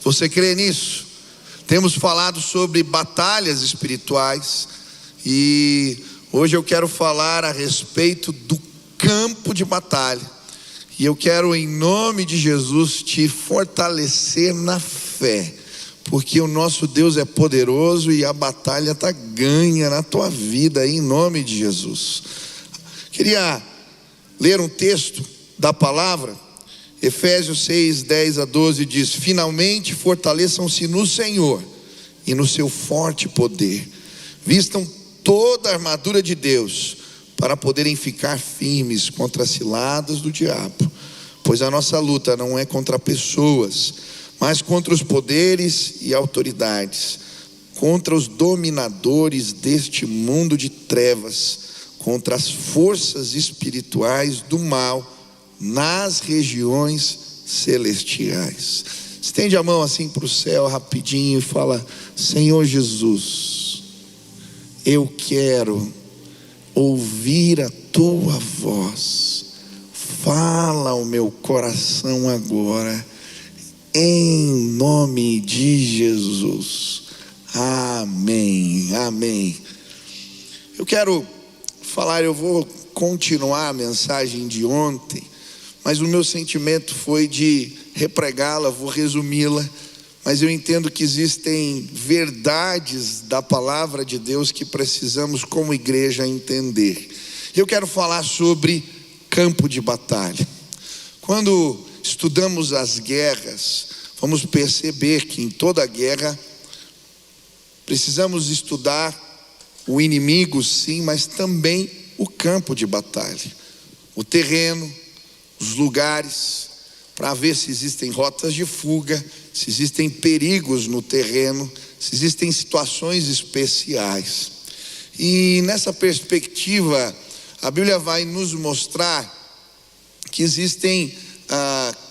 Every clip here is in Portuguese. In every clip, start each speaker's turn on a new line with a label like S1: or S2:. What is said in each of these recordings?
S1: Você crê nisso? Temos falado sobre batalhas espirituais e hoje eu quero falar a respeito do campo de batalha. E eu quero, em nome de Jesus, te fortalecer na fé, porque o nosso Deus é poderoso e a batalha está ganha na tua vida, em nome de Jesus. Queria ler um texto da palavra. Efésios 6, 10 a 12 diz: finalmente fortaleçam-se no Senhor e no seu forte poder, vistam toda a armadura de Deus, para poderem ficar firmes contra as ciladas do diabo, pois a nossa luta não é contra pessoas, mas contra os poderes e autoridades, contra os dominadores deste mundo de trevas, contra as forças espirituais do mal nas regiões celestiais. Estende a mão assim para o céu rapidinho e fala: Senhor Jesus, eu quero ouvir a tua voz. Fala ao meu coração agora, em nome de Jesus. Amém, amém. Eu quero falar, eu vou continuar a mensagem de ontem, mas o meu sentimento foi de repregá-la, vou resumi-la, mas eu entendo que existem verdades da palavra de Deus que precisamos como igreja entender. Eu quero falar sobre campo de batalha. Quando estudamos as guerras, vamos perceber que em toda guerra precisamos estudar o inimigo, sim, mas também o campo de batalha, o terreno, os lugares, para ver se existem rotas de fuga, se existem perigos no terreno, se existem situações especiais. E nessa perspectiva, a Bíblia vai nos mostrar que existem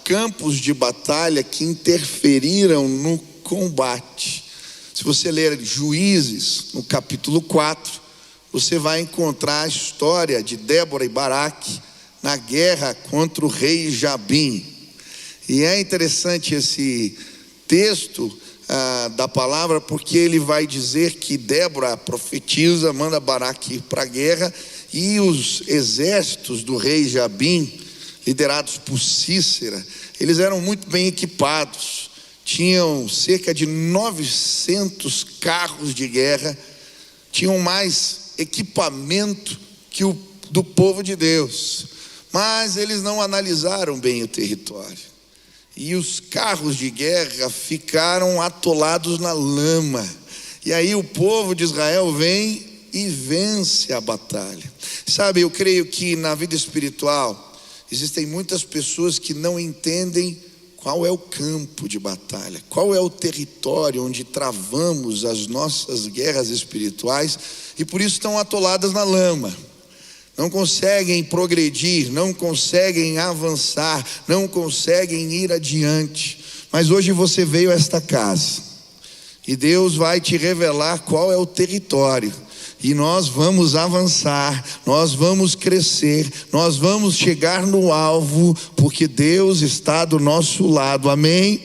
S1: campos de batalha que interferiram no combate. Se você ler Juízes, no capítulo 4, você vai encontrar a história de Débora e Baraque na guerra contra o rei Jabim. E é interessante esse texto da palavra, porque ele vai dizer que Débora profetiza, manda Baraque para a guerra, e os exércitos do rei Jabim, liderados por Cícera, eles eram muito bem equipados, tinham cerca de 900 carros de guerra, tinham mais equipamento que o do povo de Deus, mas eles não analisaram bem o território. E os carros de guerra ficaram atolados na lama. E aí o povo de Israel vem e vence a batalha. Sabe, eu creio que na vida espiritual existem muitas pessoas que não entendem qual é o campo de batalha, qual é o território onde travamos as nossas guerras espirituais, e por isso estão atoladas na lama. Não conseguem progredir, não conseguem avançar, não conseguem ir adiante. Mas hoje você veio a esta casa e Deus vai te revelar qual é o território, e nós vamos avançar, nós vamos crescer, nós vamos chegar no alvo, porque Deus está do nosso lado, amém?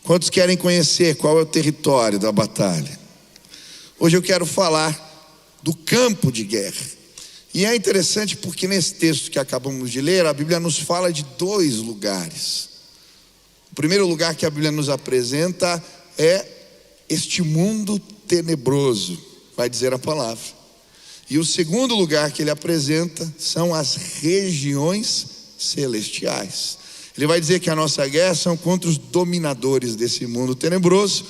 S1: Quantos querem conhecer qual é o território da batalha? Hoje eu quero falar do campo de guerra. E é interessante porque nesse texto que acabamos de ler, a Bíblia nos fala de dois lugares. O primeiro lugar que a Bíblia nos apresenta é este mundo tenebroso, vai dizer a palavra. E o segundo lugar que ele apresenta são as regiões celestiais. Ele vai dizer que a nossa guerra são contra os dominadores desse mundo tenebroso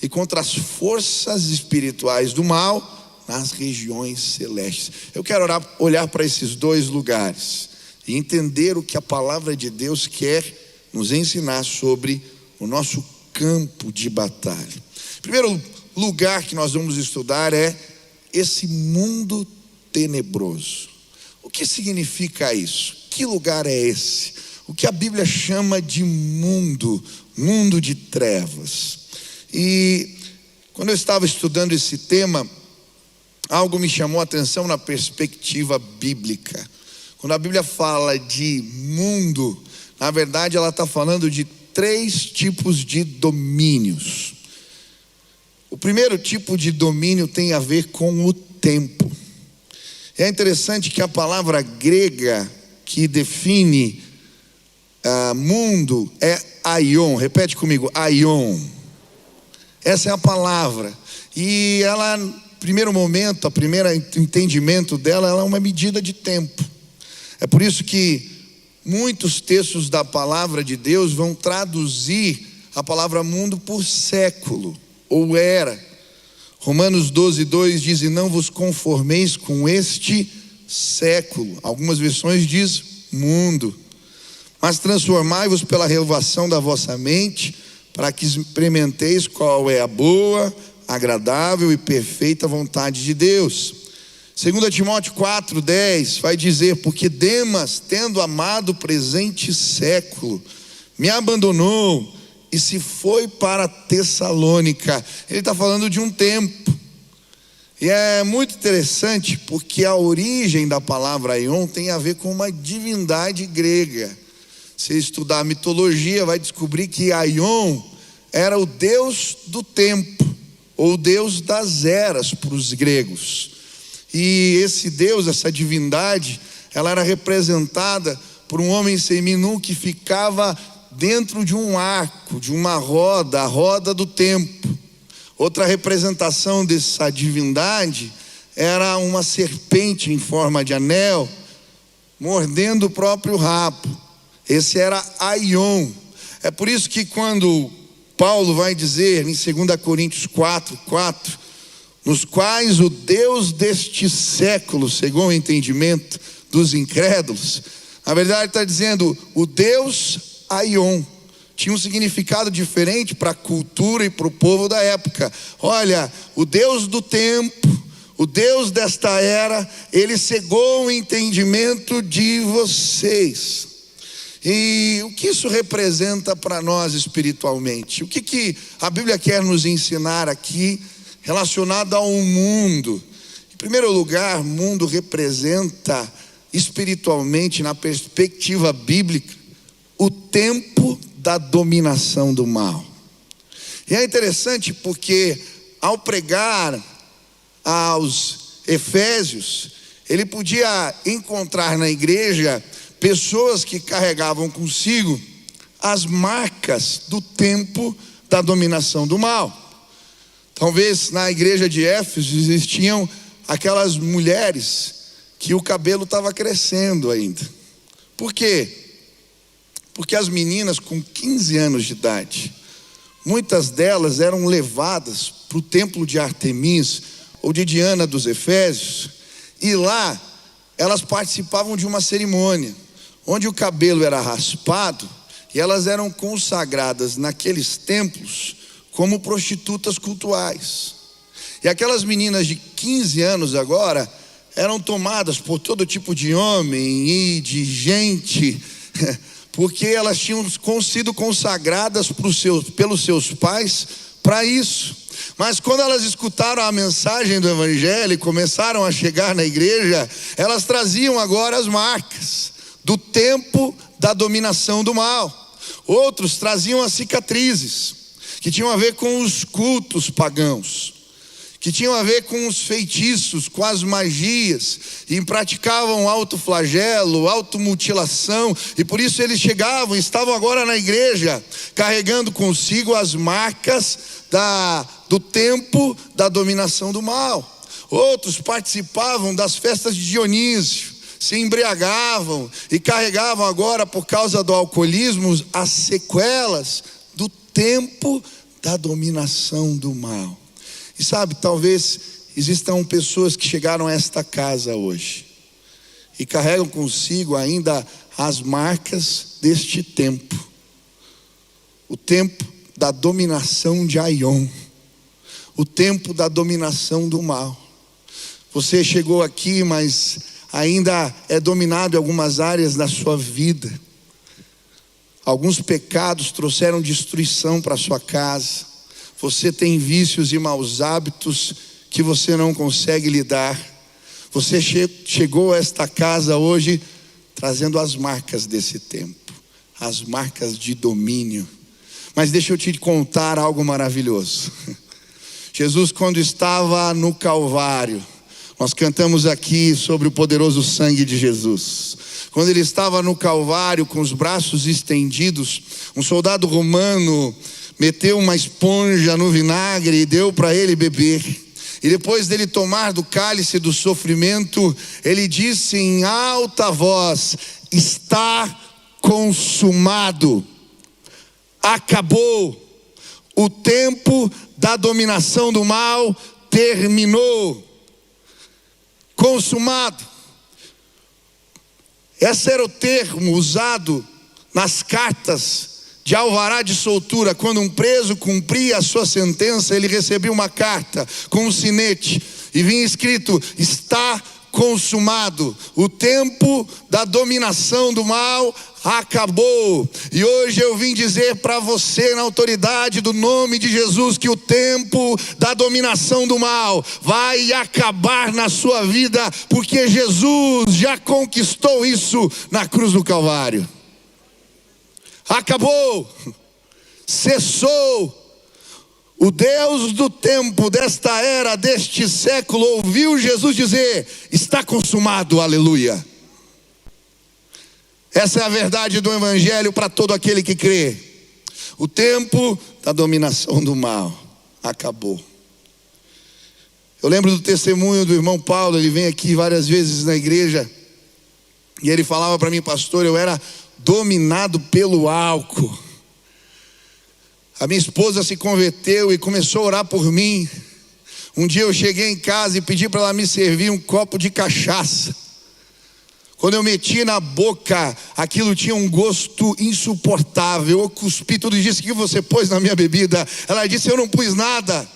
S1: e contra as forças espirituais do mal nas regiões celestes. Eu quero olhar para esses dois lugares e entender o que a palavra de Deus quer nos ensinar sobre o nosso campo de batalha. O primeiro lugar que nós vamos estudar é esse mundo tenebroso. O que significa isso? Que lugar é esse? O que a Bíblia chama de mundo de trevas. E quando eu estava estudando esse tema, algo me chamou a atenção na perspectiva bíblica. Quando a Bíblia fala de mundo, na verdade ela está falando de 3 tipos de domínios. O primeiro tipo de domínio tem a ver com o tempo. É interessante que a palavra grega que define mundo é aion. Repete comigo, aion. Essa é a palavra. E ela, no primeiro momento, o primeiro entendimento dela, ela é uma medida de tempo. É por isso que muitos textos da palavra de Deus vão traduzir a palavra mundo por século ou era. Romanos 12:2 diz: e não vos conformeis com este século. Algumas versões diz mundo, mas transformai-vos pela renovação da vossa mente, para que experimenteis qual é a boa, agradável e perfeita vontade de Deus. 2 Timóteo 4:10 vai dizer: porque Demas, tendo amado o presente século, me abandonou e se foi para Tessalônica. Ele está falando de um tempo. E é muito interessante porque a origem da palavra aion tem a ver com uma divindade grega. Se estudar a mitologia, vai descobrir que Aion era o deus do tempo, ou o deus das eras para os gregos. E esse deus, essa divindade, ela era representada por um homem seminu que ficava dentro de um arco, de uma roda, a roda do tempo. Outra representação dessa divindade era uma serpente em forma de anel, mordendo o próprio rabo. Esse era Aion. É por isso que quando Paulo vai dizer em 2 Coríntios 4:4, nos quais o Deus deste século cegou o entendimento dos incrédulos, na verdade está dizendo o Deus Aion. Tinha um significado diferente para a cultura e para o povo da época. Olha, o Deus do tempo, o Deus desta era, ele cegou o entendimento de vocês. E o que isso representa para nós espiritualmente? O que a Bíblia quer nos ensinar aqui relacionado ao mundo? Em primeiro lugar, mundo representa espiritualmente, na perspectiva bíblica, o tempo da dominação do mal. E é interessante porque ao pregar aos Efésios, ele podia encontrar na igreja pessoas que carregavam consigo as marcas do tempo da dominação do mal. Talvez na igreja de Éfeso existiam aquelas mulheres que o cabelo estava crescendo ainda. Por quê? Porque as meninas com 15 anos de idade, muitas delas eram levadas para o templo de Artemis ou de Diana dos Efésios, e lá elas participavam de uma cerimônia onde o cabelo era raspado e elas eram consagradas naqueles templos como prostitutas cultuais. E aquelas meninas de 15 anos agora eram tomadas por todo tipo de homem e de gente, porque elas tinham sido consagradas pelos seus pais para isso. Mas quando elas escutaram a mensagem do evangelho e começaram a chegar na igreja, elas traziam agora as marcas do tempo da dominação do mal. Outros traziam as cicatrizes, que tinham a ver com os cultos pagãos, que tinham a ver com os feitiços, com as magias, e praticavam autoflagelo, automutilação, e por isso eles chegavam, estavam agora na igreja, carregando consigo as marcas do tempo da dominação do mal. Outros participavam das festas de Dionísio, se embriagavam e carregavam agora, por causa do alcoolismo, as sequelas do tempo da dominação do mal. E sabe, talvez existam pessoas que chegaram a esta casa hoje e carregam consigo ainda as marcas deste tempo, o tempo da dominação de Aion, o tempo da dominação do mal. Você chegou aqui, mas ainda é dominado em algumas áreas da sua vida. Alguns pecados trouxeram destruição para a sua casa. Você tem vícios e maus hábitos que você não consegue lidar. Você chegou a esta casa hoje trazendo as marcas desse tempo, as marcas de domínio. Mas deixa eu te contar algo maravilhoso. Jesus, quando estava no Calvário, nós cantamos aqui sobre o poderoso sangue de Jesus. Quando ele estava no Calvário com os braços estendidos, um soldado romano meteu uma esponja no vinagre e deu para ele beber. E depois dele tomar do cálice do sofrimento, ele disse em alta voz: está consumado. Acabou. O tempo da dominação do mal terminou. Consumado. Esse era o termo usado nas cartas de alvará de soltura. Quando um preso cumpria a sua sentença, ele recebia uma carta com um sinete e vinha escrito: está consumado. O tempo da dominação do mal acabou. E hoje eu vim dizer para você, na autoridade do nome de Jesus, que o tempo da dominação do mal vai acabar na sua vida, porque Jesus já conquistou isso na cruz do Calvário. Acabou, cessou. O Deus do tempo, desta era, deste século, ouviu Jesus dizer: está consumado, aleluia. Essa é a verdade do Evangelho para todo aquele que crê. O tempo da dominação do mal acabou. Eu lembro do testemunho do irmão Paulo. Ele vem aqui várias vezes na igreja e ele falava para mim: pastor, eu era dominado pelo álcool. A minha esposa se converteu e começou a orar por mim. Um dia eu cheguei em casa e pedi para ela me servir um copo de cachaça. Quando eu meti na boca, aquilo tinha um gosto insuportável. Eu cuspi tudo e disse: o que você pôs na minha bebida? Ela disse: eu não pus nada.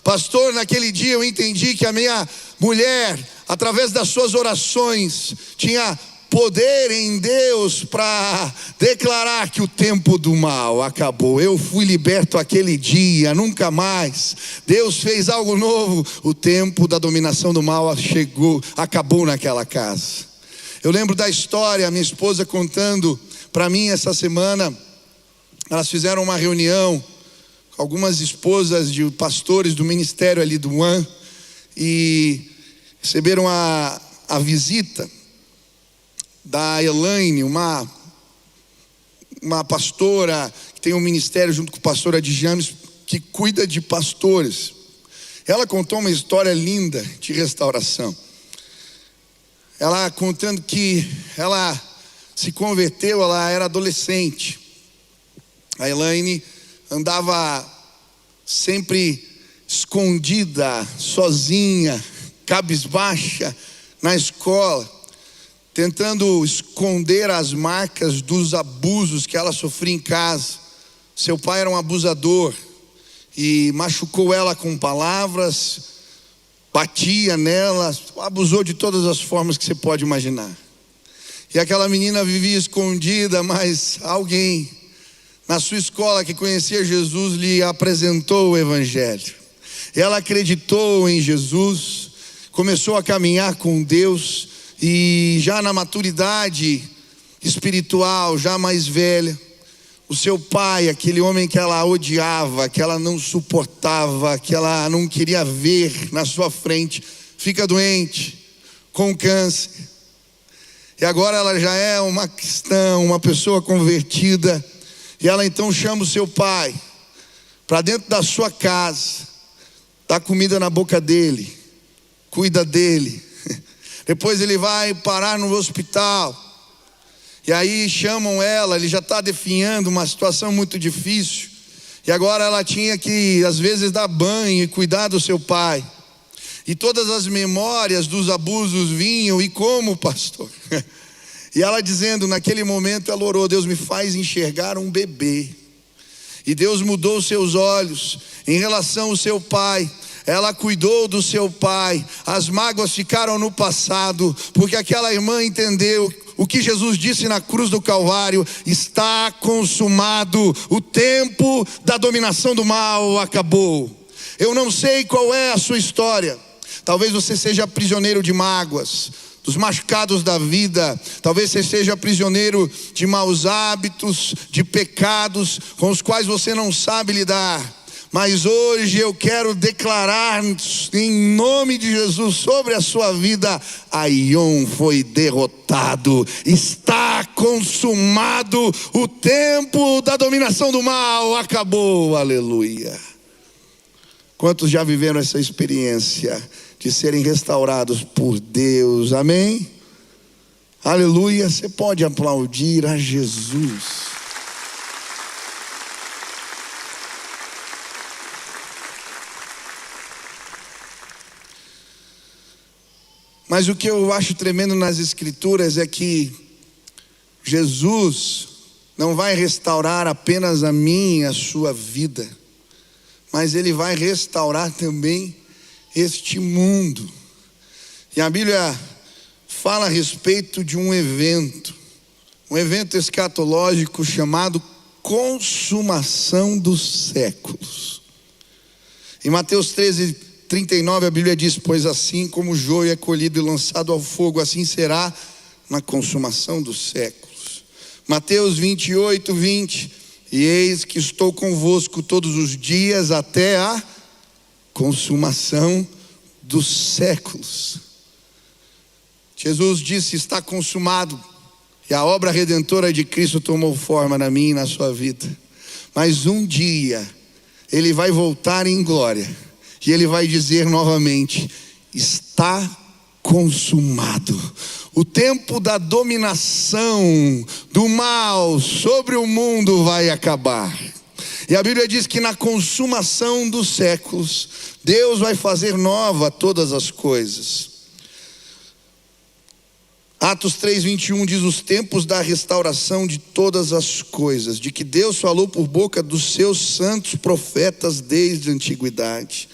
S1: Pastor, naquele dia eu entendi que a minha mulher, através das suas orações, tinha poder em Deus para declarar que o tempo do mal acabou. Eu fui liberto aquele dia, nunca mais. Deus fez algo novo. O tempo da dominação do mal chegou, acabou naquela casa. Eu lembro da história, a minha esposa contando para mim essa semana. Elas fizeram uma reunião com algumas esposas de pastores do ministério ali do One e receberam a visita da Elaine, uma pastora que tem um ministério junto com o pastor Adi James, que cuida de pastores. Ela contou uma história linda de restauração. Ela contando que ela se converteu, ela era adolescente. A Elaine andava sempre escondida, sozinha, cabisbaixa na escola, tentando esconder as marcas dos abusos que ela sofria em casa. Seu pai era um abusador e machucou ela com palavras, batia nela, abusou de todas as formas que você pode imaginar. E aquela menina vivia escondida, mas alguém na sua escola que conhecia Jesus lhe apresentou o Evangelho. Ela acreditou em Jesus, começou a caminhar com Deus e já na maturidade espiritual, já mais velha, o seu pai, aquele homem que ela odiava, que ela não suportava, que ela não queria ver na sua frente, fica doente, com câncer. E agora ela já é uma cristã, uma pessoa convertida. E ela então chama o seu pai para dentro da sua casa, dá comida na boca dele, cuida dele. Depois ele vai parar no hospital. E aí chamam ela, ele já está definhando uma situação muito difícil. E agora ela tinha que, às vezes, dar banho e cuidar do seu pai. E todas as memórias dos abusos vinham. E como, pastor? E ela dizendo, naquele momento ela orou: Deus, me faz enxergar um bebê. E Deus mudou os seus olhos em relação ao seu pai. Ela cuidou do seu pai. As mágoas ficaram no passado, porque aquela irmã entendeu o que Jesus disse na cruz do Calvário: está consumado. O tempo da dominação do mal acabou. Eu não sei qual é a sua história. Talvez você seja prisioneiro de mágoas. dos machucados da vida. Talvez você seja prisioneiro de maus hábitos, de pecados com os quais você não sabe lidar. Mas hoje eu quero declarar em nome de Jesus sobre a sua vida: Aion foi derrotado, está consumado, o tempo da dominação do mal acabou, aleluia. Quantos já viveram essa experiência de serem restaurados por Deus, amém? Aleluia. Você pode aplaudir a Jesus. Mas o que eu acho tremendo nas Escrituras é que Jesus não vai restaurar apenas a minha e a sua vida, mas Ele vai restaurar também este mundo. E a Bíblia fala a respeito de um evento escatológico chamado consumação dos séculos. Em Mateus 13:39 a Bíblia diz: pois assim como o joio é colhido e lançado ao fogo, assim será na consumação dos séculos. Mateus 28:20: e eis que estou convosco todos os dias até a consumação dos séculos. Jesus disse: está consumado, e a obra redentora de Cristo tomou forma na minha e na sua vida. Mas um dia Ele vai voltar em glória, e Ele vai dizer novamente: está consumado. O tempo da dominação do mal sobre o mundo vai acabar. E a Bíblia diz que na consumação dos séculos, Deus vai fazer nova todas as coisas. Atos 3:21 diz: os tempos da restauração de todas as coisas, de que Deus falou por boca dos seus santos profetas desde a antiguidade.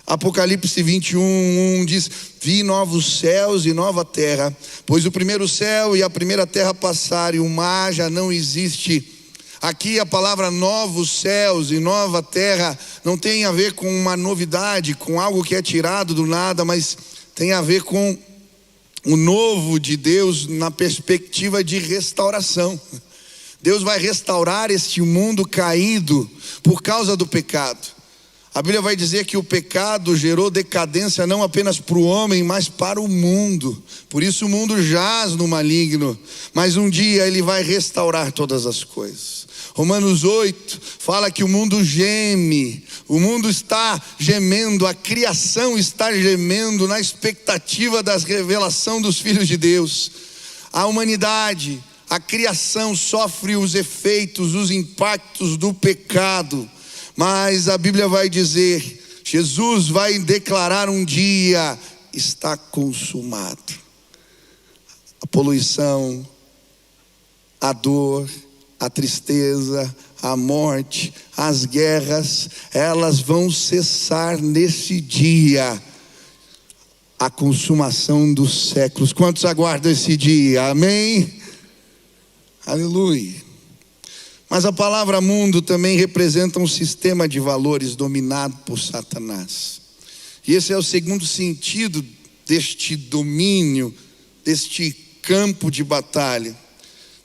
S1: Apocalipse 21:1 diz: vi novos céus e nova terra, pois o primeiro céu e a primeira terra passaram e o mar já não existe. Aqui a palavra novos céus e nova terra não tem a ver com uma novidade, com algo que é tirado do nada, mas tem a ver com o novo de Deus na perspectiva de restauração. Deus vai restaurar este mundo caído por causa do pecado. A Bíblia vai dizer que o pecado gerou decadência não apenas para o homem, mas para o mundo. Por isso o mundo jaz no maligno, mas um dia Ele vai restaurar todas as coisas. Romanos 8 fala que o mundo geme, o mundo está gemendo, a criação está gemendo na expectativa da revelação dos filhos de Deus. A humanidade, a criação sofre os efeitos, os impactos do pecado. Mas a Bíblia vai dizer, Jesus vai declarar um dia: está consumado. A poluição, a dor, a tristeza, a morte, as guerras, elas vão cessar nesse dia. A consumação dos séculos. Quantos aguardam esse dia? Amém? Aleluia. Mas a palavra mundo também representa um sistema de valores dominado por Satanás. E esse é o segundo sentido deste domínio, deste campo de batalha.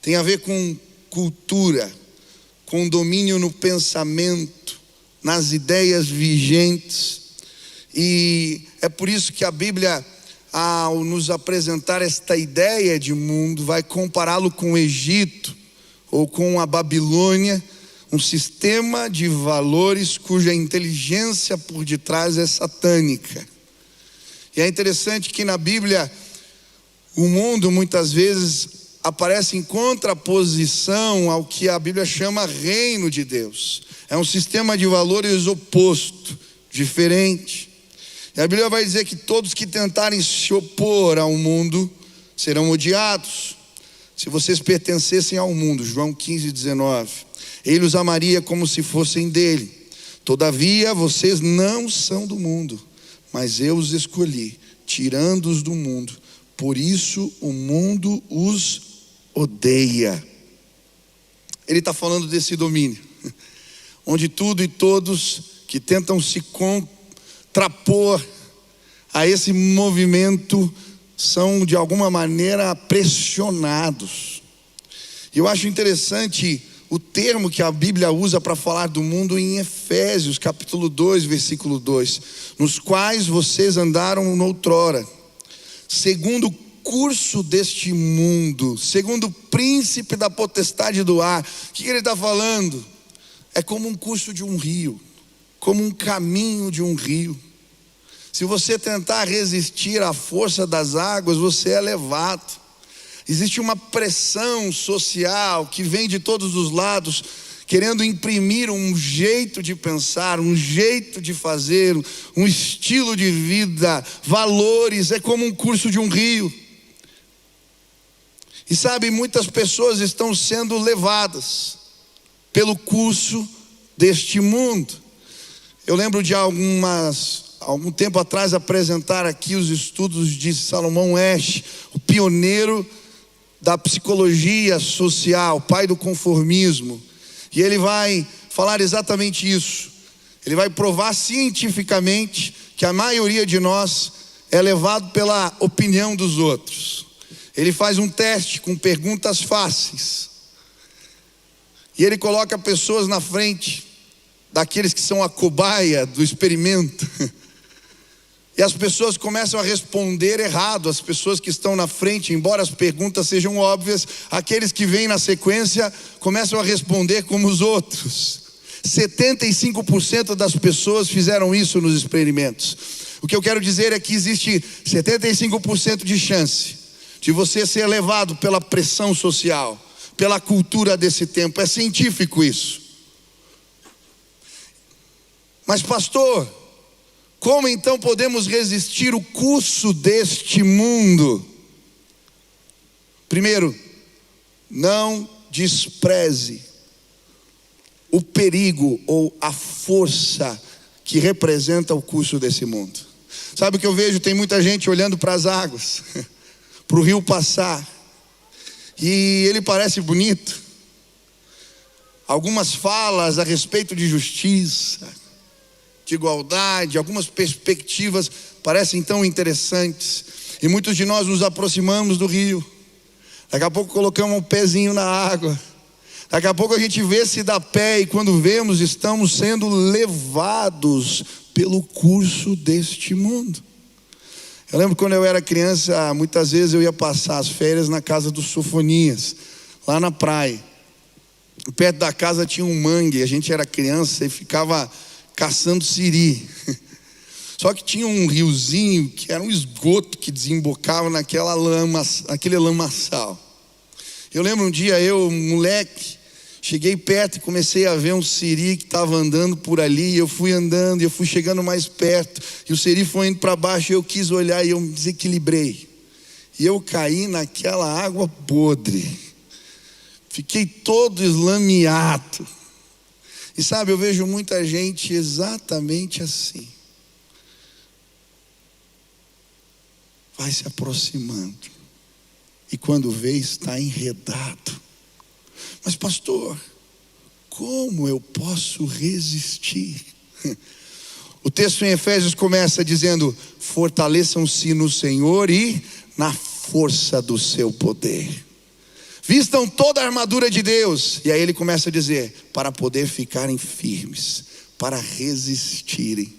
S1: Tem a ver com cultura, com domínio no pensamento, nas ideias vigentes. E é por isso que a Bíblia, ao nos apresentar esta ideia de mundo, vai compará-lo com o Egito ou com a Babilônia, um sistema de valores cuja inteligência por detrás é satânica. E é interessante que na Bíblia o mundo muitas vezes aparece em contraposição ao que a Bíblia chama reino de Deus. É um sistema de valores oposto, diferente. E a Bíblia vai dizer que todos que tentarem se opor ao mundo serão odiados. Se vocês pertencessem ao mundo, João 15:19, Ele os amaria como se fossem dele. Todavia vocês não são do mundo, mas eu os escolhi, tirando-os do mundo. Por isso o mundo os odeia. Ele está falando desse domínio, onde tudo e todos que tentam se contrapor a esse movimento são de alguma maneira pressionados. E eu acho interessante o termo que a Bíblia usa para falar do mundo em Efésios, capítulo 2, versículo 2. Nos quais vocês andaram noutrora, segundo o curso deste mundo, segundo o príncipe da potestade do ar. O que ele está falando? É como um curso de um rio, como um caminho de um rio. Se você tentar resistir à força das águas, você é levado. Existe uma pressão social que vem de todos os lados, querendo imprimir um jeito de pensar, um jeito de fazer, um estilo de vida, valores. É como um curso de um rio. E sabe, muitas pessoas estão sendo levadas pelo curso deste mundo. Eu lembro de algum tempo atrás apresentar aqui os estudos de Salomão Asch, o pioneiro da psicologia social, pai do conformismo. E ele vai falar exatamente isso. Ele vai provar cientificamente que a maioria de nós é levado pela opinião dos outros. Ele faz um teste com perguntas fáceis. E ele coloca pessoas na frente daqueles que são a cobaia do experimento. E as pessoas começam a responder errado. As pessoas que estão na frente, embora as perguntas sejam óbvias, aqueles que vêm na sequência começam a responder como os outros. 75% das pessoas fizeram isso nos experimentos. O que eu quero dizer é que existe 75% de chance de você ser levado pela pressão social, pela cultura desse tempo. É científico isso. Mas pastor, como então podemos resistir o curso deste mundo? Primeiro, não despreze o perigo ou a força que representa o curso desse mundo. Sabe o que eu vejo? Tem muita gente olhando para as águas, para o rio passar, e ele parece bonito. Algumas falas a respeito de justiça, de igualdade, algumas perspectivas parecem tão interessantes. E muitos de nós nos aproximamos do rio. Daqui a pouco colocamos um pezinho na água. Daqui a pouco a gente vê se dá pé, e quando vemos, estamos sendo levados pelo curso deste mundo. Eu lembro quando eu era criança, muitas vezes eu ia passar as férias na casa do Sofonias, lá na praia. Perto da casa tinha um mangue, a gente era criança e ficava caçando siri. Só que tinha um riozinho que era um esgoto que desembocava naquele lamaçal. Eu lembro um dia, eu, moleque, cheguei perto e comecei a ver um siri que estava andando por ali. Eu fui andando, eu fui chegando mais perto, e o siri foi indo para baixo, e eu quis olhar e eu me desequilibrei. E eu caí naquela água podre. Fiquei todo eslameado. E sabe, eu vejo muita gente exatamente assim. Vai se aproximando. E quando vê, está enredado. Mas pastor, como eu posso resistir? O texto em Efésios começa dizendo: fortaleçam-se no Senhor e na força do seu poder. Vistam toda a armadura de Deus. E aí ele começa a dizer: para poder ficarem firmes, para resistirem,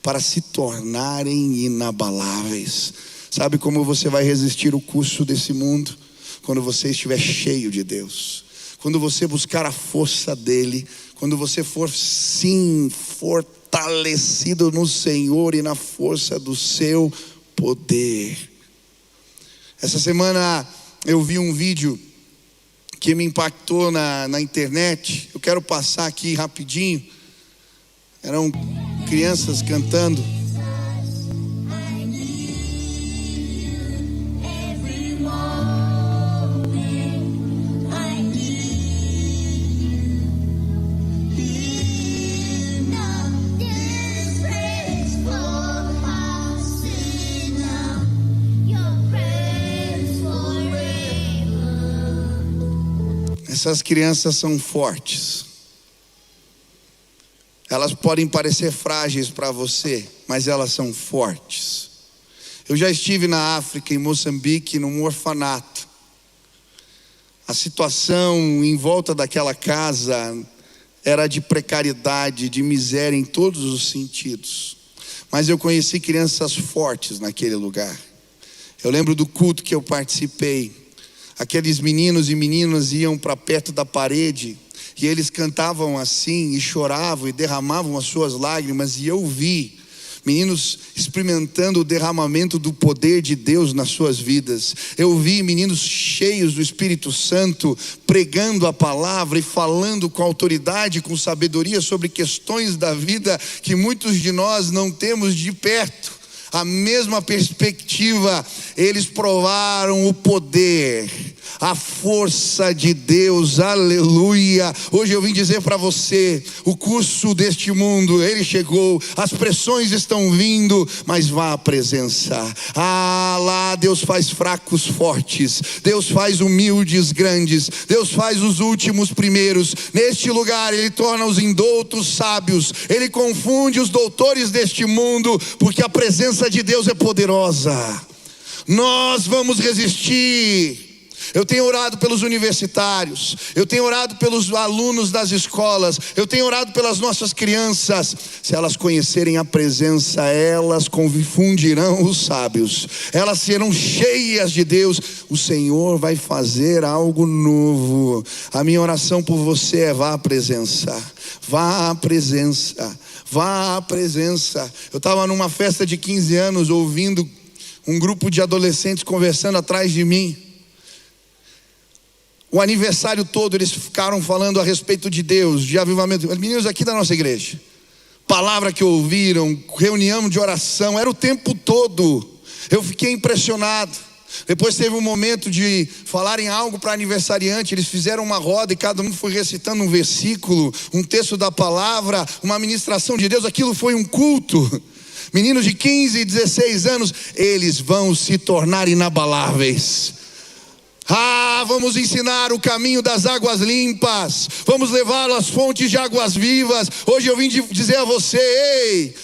S1: para se tornarem inabaláveis. Sabe como você vai resistir o curso desse mundo? Quando você estiver cheio de Deus, quando você buscar a força dele, quando você for sim fortalecido no Senhor e na força do seu poder. Essa semana eu vi um vídeo que me impactou na internet. Eu quero passar aqui rapidinho. Eram crianças cantando. Essas crianças são fortes. Elas podem parecer frágeis para você, mas elas são fortes. Eu já estive na África, em Moçambique, num orfanato. A situação em volta daquela casa era de precariedade, de miséria em todos os sentidos. Mas eu conheci crianças fortes naquele lugar. Eu lembro do culto que eu participei. Aqueles meninos e meninas iam para perto da parede e eles cantavam assim e choravam e derramavam as suas lágrimas, e eu vi meninos experimentando o derramamento do poder de Deus nas suas vidas. Eu vi meninos cheios do Espírito Santo, pregando a palavra e falando com autoridade, com sabedoria sobre questões da vida que muitos de nós não temos de perto. A mesma perspectiva, eles provaram o poder, a força de Deus, aleluia. Hoje eu vim dizer para você, o curso deste mundo, ele chegou, as pressões estão vindo, mas vá à presença. Lá Deus faz fracos fortes, Deus faz humildes grandes, Deus faz os últimos primeiros. Neste lugar ele torna os indoutos sábios, ele confunde os doutores deste mundo, porque a presença de Deus é poderosa. Nós vamos resistir. Eu tenho orado pelos universitários, eu tenho orado pelos alunos das escolas, eu tenho orado pelas nossas crianças. Se elas conhecerem a presença, elas confundirão os sábios, elas serão cheias de Deus. O Senhor vai fazer algo novo. A minha oração por você é: vá à presença, vá à presença, vá à presença. Eu estava numa festa de 15 anos ouvindo um grupo de adolescentes conversando atrás de mim. O aniversário todo eles ficaram falando a respeito de Deus, de avivamento. Meninos aqui da nossa igreja, palavra que ouviram, reunião de oração, era o tempo todo. Eu fiquei impressionado. Depois teve um momento de falarem algo para aniversariante. Eles fizeram uma roda e cada um foi recitando um versículo, um texto da palavra, uma ministração de Deus. Aquilo foi um culto. Meninos de 15 e 16 anos, eles vão se tornar inabaláveis. Vamos ensinar o caminho das águas limpas, vamos levá-lo às fontes de águas vivas. Hoje eu vim dizer a você: ei,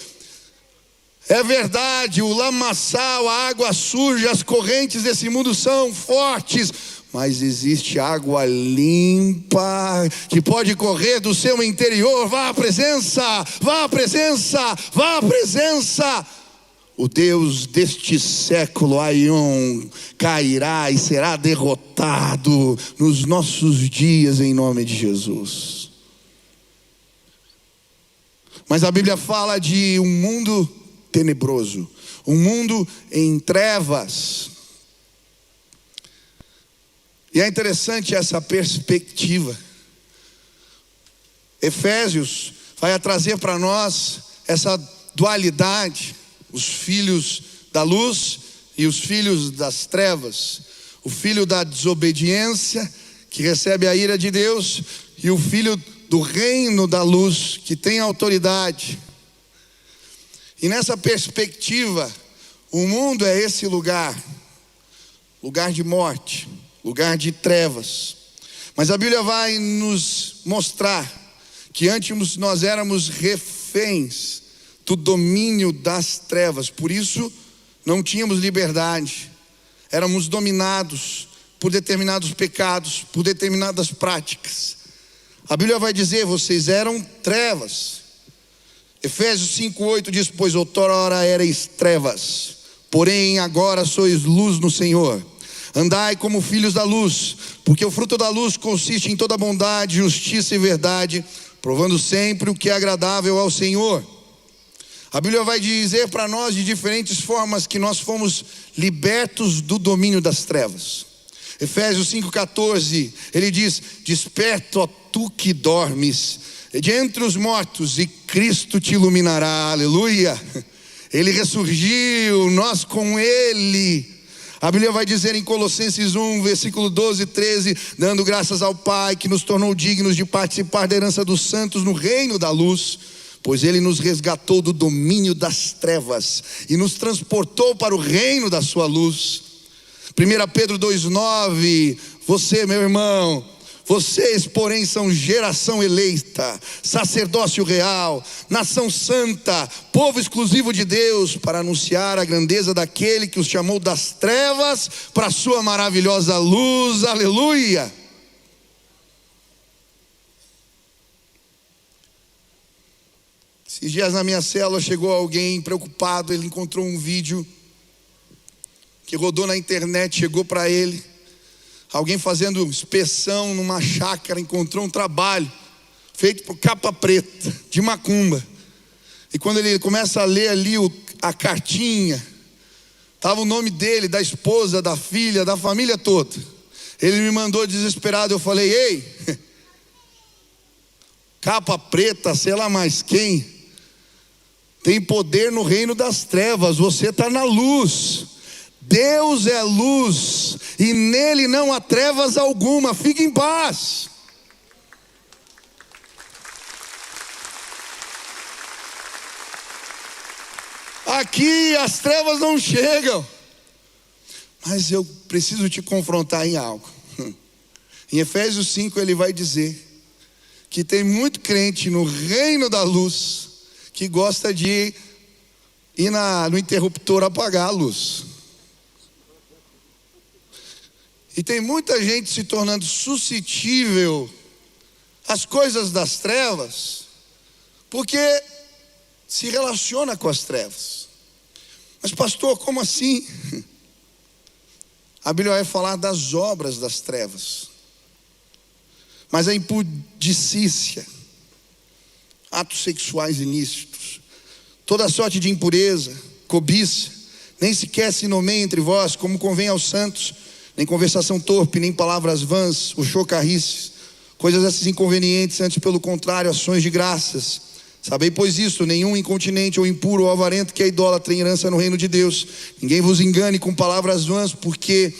S1: é verdade, o lamaçal, a água suja, as correntes desse mundo são fortes, mas existe água limpa que pode correr do seu interior. Vá à presença, vá à presença, vá à presença. O Deus deste século, Aion, cairá e será derrotado nos nossos dias, em nome de Jesus. Mas a Bíblia fala de um mundo tenebroso, um mundo em trevas. E é interessante essa perspectiva. Efésios vai trazer para nós essa dualidade. Os filhos da luz e os filhos das trevas. O filho da desobediência, que recebe a ira de Deus, e o filho do reino da luz, que tem autoridade. E nessa perspectiva, o mundo é esse lugar, lugar de morte, lugar de trevas. Mas a Bíblia vai nos mostrar que antes nós éramos reféns do domínio das trevas, por isso não tínhamos liberdade, éramos dominados por determinados pecados, por determinadas práticas. A Bíblia vai dizer: vocês eram trevas. Efésios 5:8 diz: pois outrora erais trevas, porém agora sois luz no Senhor. Andai como filhos da luz, porque o fruto da luz consiste em toda bondade, justiça e verdade, provando sempre o que é agradável ao Senhor. A Bíblia vai dizer para nós de diferentes formas que nós fomos libertos do domínio das trevas. Efésios 5:14, ele diz: desperta, ó tu que dormes, de entre os mortos, e Cristo te iluminará. Aleluia. Ele ressurgiu, nós com ele. A Bíblia vai dizer em Colossenses 1, versículo 12 e 13: dando graças ao Pai que nos tornou dignos de participar da herança dos santos no reino da luz, pois ele nos resgatou do domínio das trevas e nos transportou para o reino da sua luz. 1 Pedro 2,9: você, meu irmão, Vocês, porém, são geração eleita, sacerdócio real, nação santa, povo exclusivo de Deus, para anunciar a grandeza daquele que os chamou das trevas para a sua maravilhosa luz. Aleluia! Esses dias na minha célula chegou alguém preocupado. Ele encontrou um vídeo que rodou na internet, chegou para ele. Alguém fazendo inspeção numa chácara, encontrou um trabalho feito por capa preta, de macumba. E quando ele começa a ler ali a cartinha, estava o nome dele, da esposa, da filha, da família toda. Ele me mandou desesperado. Eu falei: ei, capa preta, sei lá mais quem, tem poder no reino das trevas. Você está na luz. Deus é luz e nele não há trevas alguma. Fique em paz. Aqui as trevas não chegam. Mas eu preciso te confrontar em algo. Em Efésios 5 ele vai dizer que tem muito crente no reino da luz que gosta de ir no interruptor apagar a luz. E tem muita gente se tornando suscetível às coisas das trevas, porque se relaciona com as trevas. Mas pastor, como assim? A Bíblia vai falar das obras das trevas. Mas a impudicícia, atos sexuais ilícitos, toda sorte de impureza, cobiça, nem sequer se nomeia entre vós, como convém aos santos, nem conversação torpe, nem palavras vãs, ou chocarrices, coisas essas inconvenientes, antes pelo contrário, ações de graças. Sabei, pois isto, nenhum incontinente ou impuro ou avarento que é idólatra tem herança no reino de Deus. Ninguém vos engane com palavras vãs, porque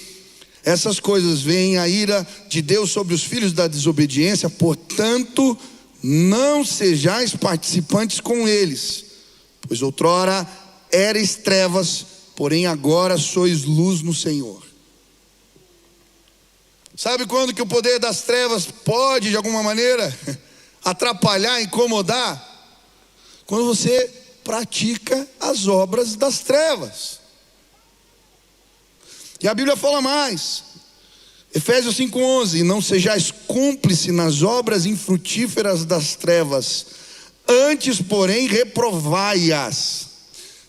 S1: essas coisas vêm a ira de Deus sobre os filhos da desobediência. Portanto, não sejais participantes com eles, pois outrora erais trevas, porém agora sois luz no Senhor. Sabe quando que o poder das trevas pode de alguma maneira atrapalhar, incomodar? Quando você pratica as obras das trevas. E a Bíblia fala mais, Efésios 5:11: não sejais cúmplice nas obras infrutíferas das trevas, antes porém reprovai-as.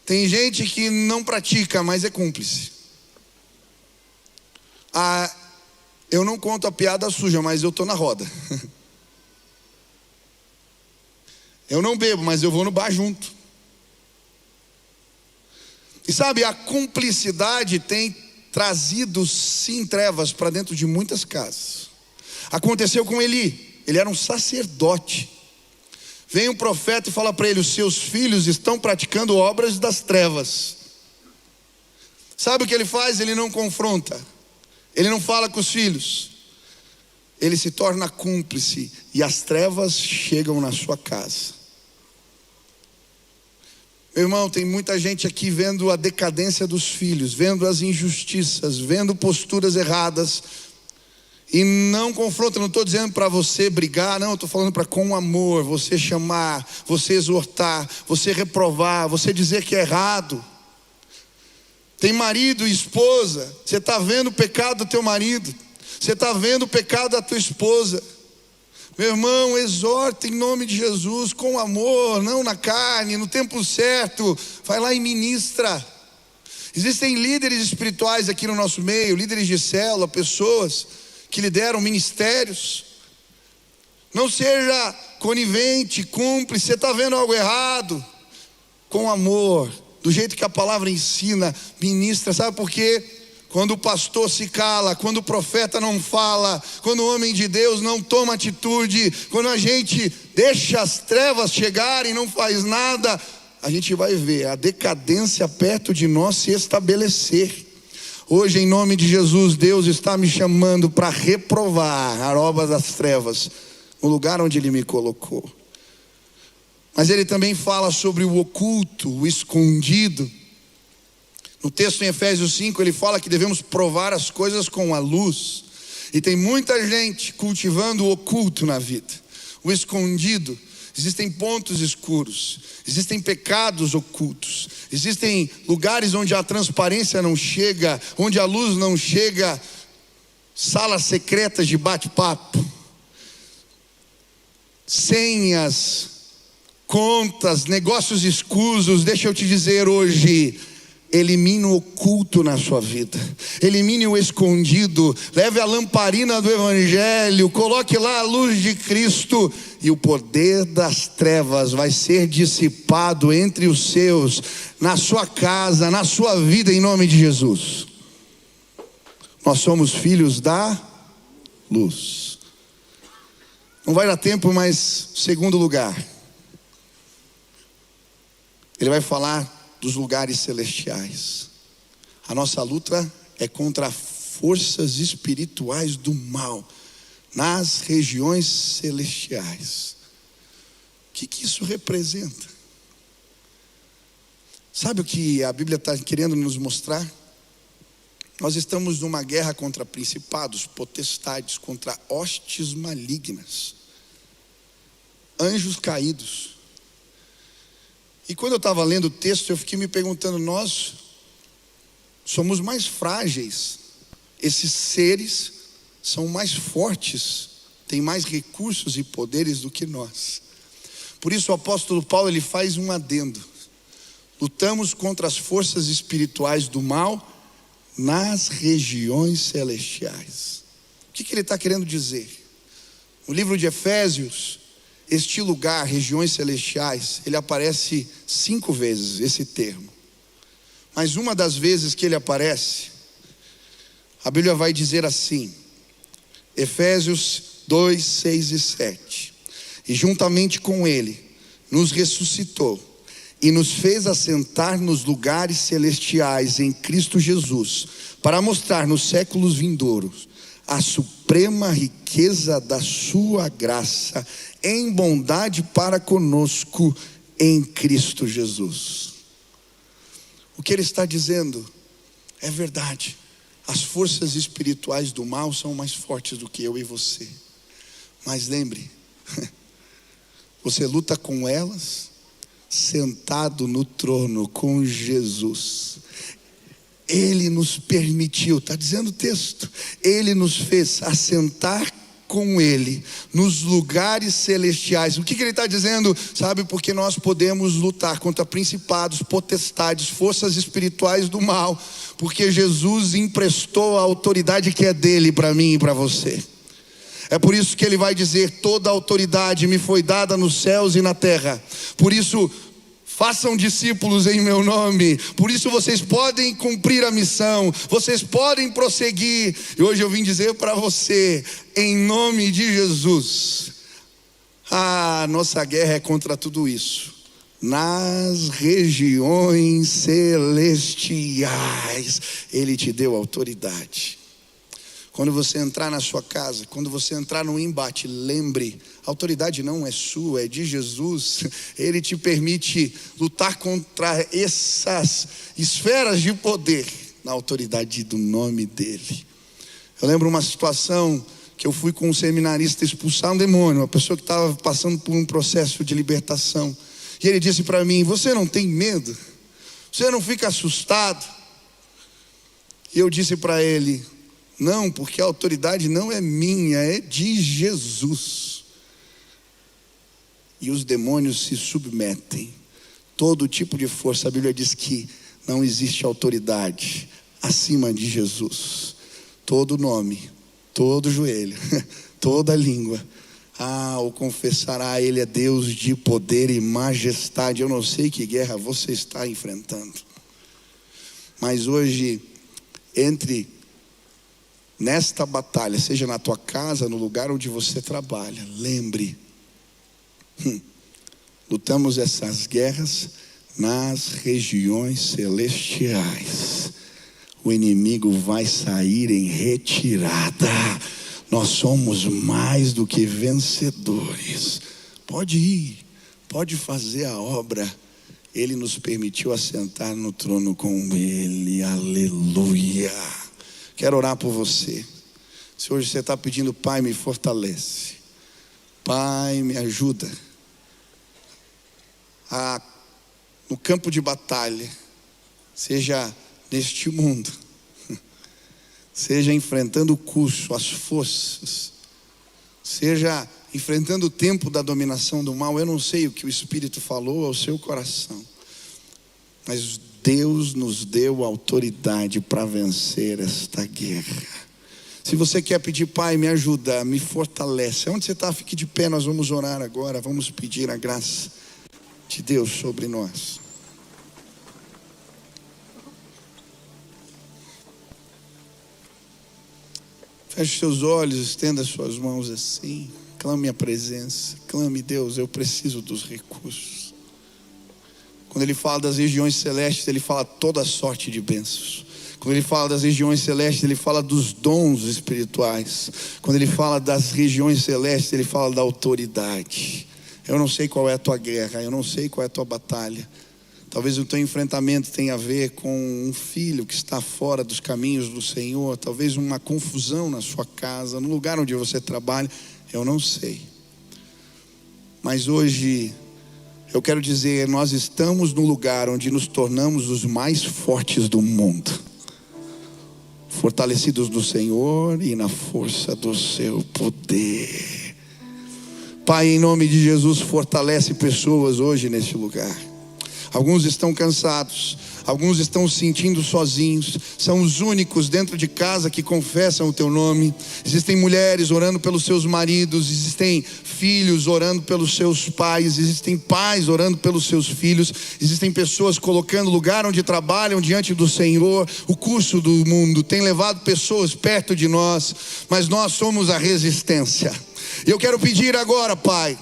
S1: Tem gente que não pratica, mas é cúmplice. Eu não conto a piada suja, mas eu estou na roda. Eu não bebo, mas eu vou no bar junto. E sabe, a cumplicidade tem trazido sim trevas para dentro de muitas casas. Aconteceu com Eli. Ele era um sacerdote. Vem um profeta e fala para ele: os seus filhos estão praticando obras das trevas. Sabe o que ele faz? Ele não confronta. Ele não fala com os filhos. Ele se torna cúmplice e as trevas chegam na sua casa. Meu irmão, tem muita gente aqui vendo a decadência dos filhos, vendo as injustiças, vendo posturas erradas e não confronta. Não estou dizendo para você brigar, não, estou falando para com amor, você chamar, você exortar, você reprovar, você dizer que é errado. Tem marido e esposa, você está vendo o pecado do teu marido, você está vendo o pecado da tua esposa. Meu irmão, exorta em nome de Jesus, com amor, não na carne, no tempo certo. Vai lá e ministra. Existem líderes espirituais aqui no nosso meio, líderes de célula, pessoas que lideram ministérios. Não seja conivente, cúmplice. Você está vendo algo errado? Com amor, do jeito que a palavra ensina, ministra. Sabe por quê? Quando o pastor se cala, quando o profeta não fala, quando o homem de Deus não toma atitude, quando a gente deixa as trevas chegarem e não faz nada, a gente vai ver a decadência perto de nós se estabelecer. Hoje, em nome de Jesus, Deus está me chamando para reprovar a obra das trevas no lugar onde Ele me colocou. Mas Ele também fala sobre o oculto, o escondido. No texto em Efésios 5, ele fala que devemos provar as coisas com a luz. E tem muita gente cultivando o oculto na vida, o escondido. Existem pontos escuros, existem pecados ocultos, existem lugares onde a transparência não chega, onde a luz não chega, salas secretas de bate-papo, senhas, contas, negócios escusos. Deixa eu te dizer hoje: elimine o oculto na sua vida, elimine o escondido, leve a lamparina do Evangelho, coloque lá a luz de Cristo, e o poder das trevas vai ser dissipado entre os seus, na sua casa, na sua vida, em nome de Jesus. Nós somos filhos da luz. Não vai dar tempo, mas segundo lugar, ele vai falar dos lugares celestiais. A nossa luta é contra forças espirituais do mal nas regiões celestiais. O que isso representa? Sabe o que a Bíblia está querendo nos mostrar? Nós estamos numa guerra contra principados, potestades, contra hostes malignas, anjos caídos. E quando eu estava lendo o texto, eu fiquei me perguntando: nós somos mais frágeis, esses seres são mais fortes, têm mais recursos e poderes do que nós. Por isso o apóstolo Paulo, ele faz um adendo: lutamos contra as forças espirituais do mal nas regiões celestiais. O que ele está querendo dizer? No livro de Efésios, este lugar, regiões celestiais, ele aparece 5 vezes, esse termo. Mas uma das vezes que ele aparece, a Bíblia vai dizer assim, Efésios 2, 6 e 7: e juntamente com ele nos ressuscitou e nos fez assentar nos lugares celestiais em Cristo Jesus, para mostrar nos séculos vindouros a suprema riqueza da sua graça em bondade para conosco em Cristo Jesus. O que ele está dizendo é verdade. As forças espirituais do mal são mais fortes do que eu e você. Mas lembre, você luta com elas sentado no trono com Jesus. Ele nos permitiu, está dizendo o texto, ele nos fez assentar com ele nos lugares celestiais. O que ele está dizendo? Sabe, porque nós podemos lutar contra principados, potestades, forças espirituais do mal, porque Jesus emprestou a autoridade que é dele para mim e para você. É por isso que ele vai dizer: toda a autoridade me foi dada nos céus e na terra. Por isso, façam discípulos em meu nome. Por isso vocês podem cumprir a missão, vocês podem prosseguir. E hoje eu vim dizer para você, em nome de Jesus, a nossa guerra é contra tudo isso, nas regiões celestiais. Ele te deu autoridade. Quando você entrar na sua casa, quando você entrar no embate, lembre, a autoridade não é sua, é de Jesus. Ele te permite lutar contra essas esferas de poder na autoridade do nome dele. Eu lembro uma situação que eu fui com um seminarista expulsar um demônio, uma pessoa que estava passando por um processo de libertação. E ele disse para mim: você não tem medo? Você não fica assustado? E eu disse para ele: não, porque a autoridade não é minha, é de Jesus. E os demônios se submetem. Todo tipo de força. A Bíblia diz que não existe autoridade acima de Jesus. Todo nome, todo joelho, toda língua o confessará. Ele é Deus de poder e majestade. Eu não sei que guerra você está enfrentando, mas hoje, nesta batalha, seja na tua casa, no lugar onde você trabalha, lembre, lutamos essas guerras nas regiões celestiais. O inimigo vai sair em retirada. Nós somos mais do que vencedores. Pode ir, pode fazer a obra. Ele nos permitiu assentar no trono com ele. Aleluia. Quero orar por você. Se hoje você está pedindo: Pai, me fortalece, Pai, me ajuda no campo de batalha, seja neste mundo, seja enfrentando o curso, as forças, seja enfrentando o tempo da dominação do mal. Eu não sei o que o Espírito falou ao seu coração, mas Deus nos deu autoridade para vencer esta guerra. Se você quer pedir: Pai, me ajuda, me fortalece, onde você está, fique de pé. Nós vamos orar agora, vamos pedir a graça de Deus sobre nós. Feche seus olhos, estenda suas mãos assim, clame a presença, clame: Deus, eu preciso dos recursos. Quando ele fala das regiões celestes, ele fala toda sorte de bênçãos. Quando ele fala das regiões celestes, ele fala dos dons espirituais. Quando ele fala das regiões celestes, ele fala da autoridade. Eu não sei qual é a tua guerra, eu não sei qual é a tua batalha. Talvez o teu enfrentamento tenha a ver com um filho que está fora dos caminhos do Senhor. Talvez uma confusão na sua casa, no lugar onde você trabalha. Eu não sei. Mas hoje eu quero dizer: nós estamos no lugar onde nos tornamos os mais fortes do mundo, fortalecidos no Senhor e na força do seu poder. Pai, em nome de Jesus, fortalece pessoas hoje neste lugar. Alguns estão cansados, alguns estão se sentindo sozinhos, são os únicos dentro de casa que confessam o teu nome. Existem mulheres orando pelos seus maridos, existem filhos orando pelos seus pais, existem pais orando pelos seus filhos, existem pessoas colocando o lugar onde trabalham diante do Senhor. O curso do mundo tem levado pessoas perto de nós, mas nós somos a resistência. E eu quero pedir agora: Pai,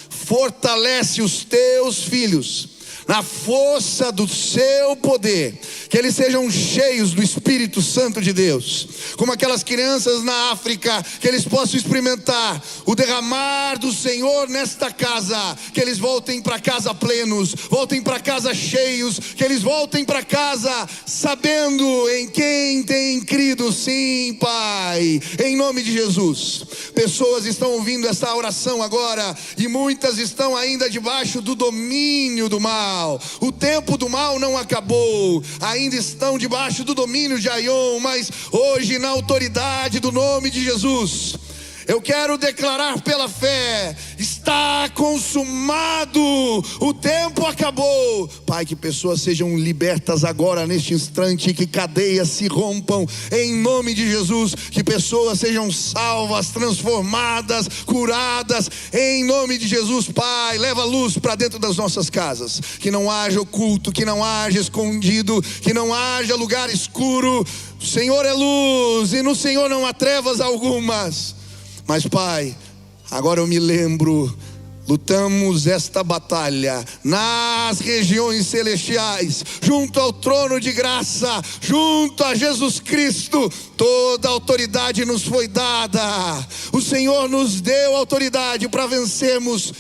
S1: fortalece os teus filhos na força do seu poder, que eles sejam cheios do Espírito Santo de Deus, como aquelas crianças na África, que eles possam experimentar o derramar do Senhor nesta casa, que eles voltem para casa plenos, voltem para casa cheios, que eles voltem para casa sabendo em quem tem crido. Sim, Pai, em nome de Jesus. Pessoas estão ouvindo essa oração agora, e muitas estão ainda debaixo do domínio do mal. O tempo do mal não acabou, ainda estão debaixo do domínio de Aion, mas hoje, na autoridade do nome de Jesus, eu quero declarar pela fé: está consumado, o tempo acabou. Pai, que pessoas sejam libertas agora neste instante, que cadeias se rompam em nome de Jesus, que pessoas sejam salvas, transformadas, curadas em nome de Jesus. Pai, leva luz para dentro das nossas casas, que não haja oculto, que não haja escondido, que não haja lugar escuro. O Senhor é luz e no Senhor não há trevas algumas. Mas, Pai, agora eu me lembro, lutamos esta batalha nas regiões celestiais, junto ao trono de graça, junto a Jesus Cristo. Toda a autoridade nos foi dada. O Senhor nos deu autoridade para vencermos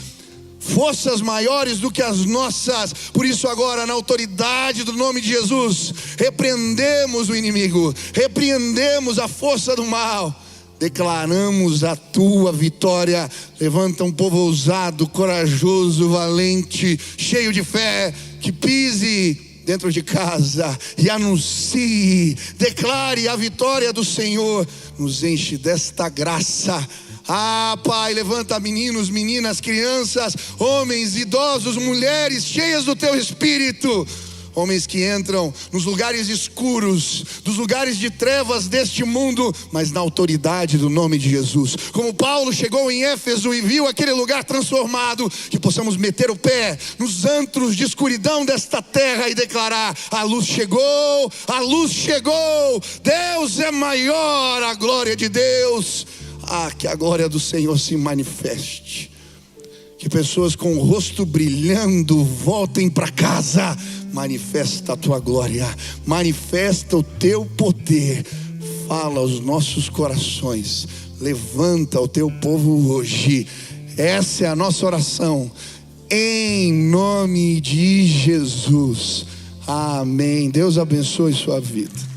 S1: forças maiores do que as nossas. Por isso agora, na autoridade do nome de Jesus, repreendemos o inimigo, repreendemos a força do mal, declaramos a tua vitória. Levanta um povo ousado, corajoso, valente, cheio de fé, que pise dentro de casa e anuncie, declare a vitória do Senhor. Nos enche desta graça. Pai, levanta meninos, meninas, crianças, homens, idosos, mulheres cheias do teu Espírito. Homens que entram nos lugares escuros, dos lugares de trevas deste mundo, mas na autoridade do nome de Jesus. Como Paulo chegou em Éfeso e viu aquele lugar transformado, que possamos meter o pé nos antros de escuridão desta terra e declarar: a luz chegou, a luz chegou, Deus é maior, a glória de Deus. Que a glória do Senhor se manifeste, que pessoas com o rosto brilhando voltem para casa. Manifesta a tua glória, manifesta o teu poder, fala aos nossos corações, levanta o teu povo hoje. Essa é a nossa oração, em nome de Jesus, amém. Deus abençoe sua vida.